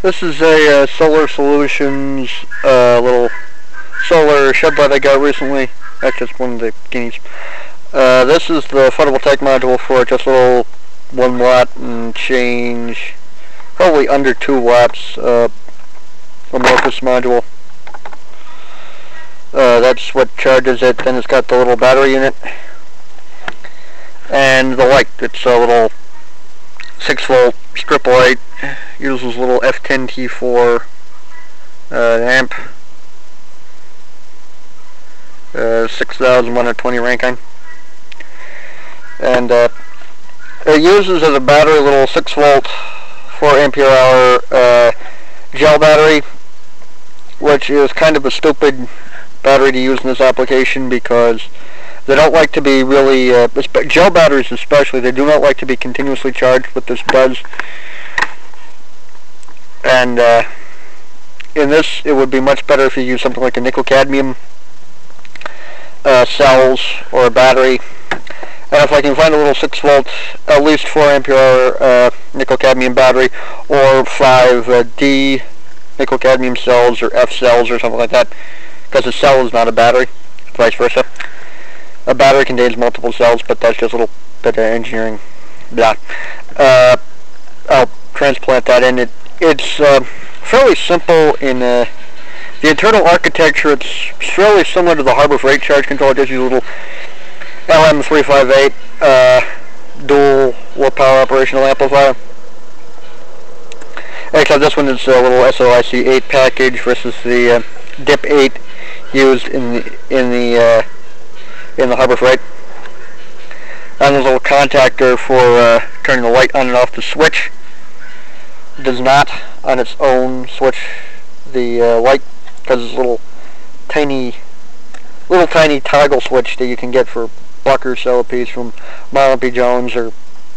This is a Solar Solutions little solar shed light I got recently. That's just one of the guineas. This is the photovoltaic module for just a little 1 watt and change, probably under 2 watts amorphous module. That's what charges it. Then it's got the little battery unit and the light. It's a little 6-volt strip light. Uses a little F10T4 amp, 6120 Rankine, and it uses as a battery a little 6-volt 4 ampere hour gel battery, which is kind of a stupid battery to use in this application because they don't like to be really gel batteries especially, they do not like to be continuously charged, what this does. And in this, it would be much better if you use something like a nickel-cadmium cells or a battery. And if I can find a little 6-volt, at least 4 ampere hour nickel-cadmium battery, or 5D nickel-cadmium cells or F cells or something like that, because a cell is not a battery, vice versa. A battery contains multiple cells, but that's just a little bit of engineering. Blah. I'll transplant that in. It's fairly simple in the internal architecture. It's fairly similar to the Harbor Freight charge controller. It just uses a little LM358 dual low power operational amplifier. Except this one is a little SOIC 8 package versus the DIP 8 used in the Harbor Freight. And there's a little contactor for turning the light on and off the switch. It does not on its own switch the light, because it's a little tiny toggle switch that you can get for $1 or so a piece from Marlin P. Jones or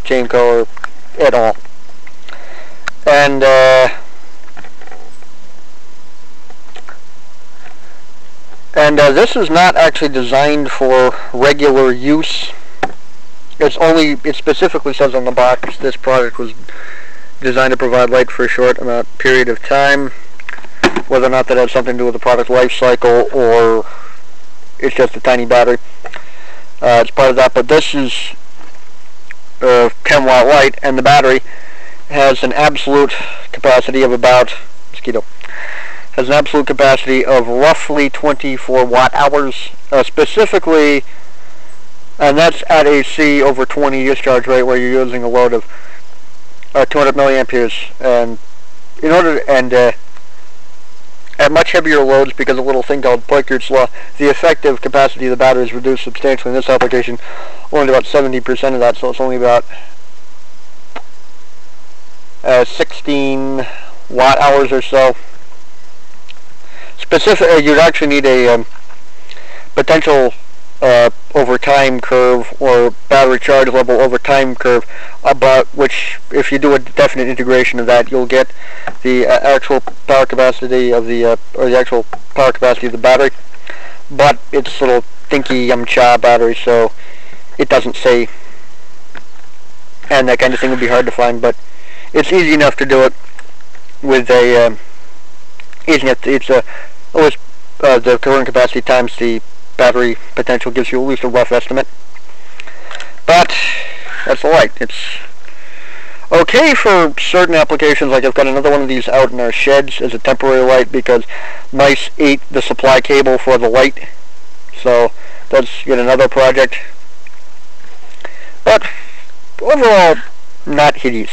Jameco or et al. And this is not actually designed for regular use. It specifically says on the box this product was designed to provide light for a short period of time. Whether or not that has something to do with the product life cycle or it's just a tiny battery, it's part of that. But this is a 10 watt light, and the battery has an absolute capacity of about has an absolute capacity of roughly 24 watt hours, specifically, and that's at a C over 20 discharge rate, where you're using a load of 200 milliamperes. And at much heavier loads, because of a little thing called Poincare's law, the effective capacity of the battery is reduced substantially. In this application, only about 70% of that, so it's only about 16 watt hours or so. You'd actually need a potential over time curve or battery charge level over time curve, about which, if you do a definite integration of that, you'll get the actual power capacity of the actual power capacity of the battery. But it's a little dinky yum-cha battery, so it doesn't say, and that kind of thing would be hard to find. But it's easy enough to do it with a it's always the current capacity times the battery potential gives you at least a rough estimate. But that's the light. It's okay for certain applications. Like I've got another one of these out in our sheds as a temporary light because mice ate the supply cable for the light. So that's yet another project. But overall, not hideous.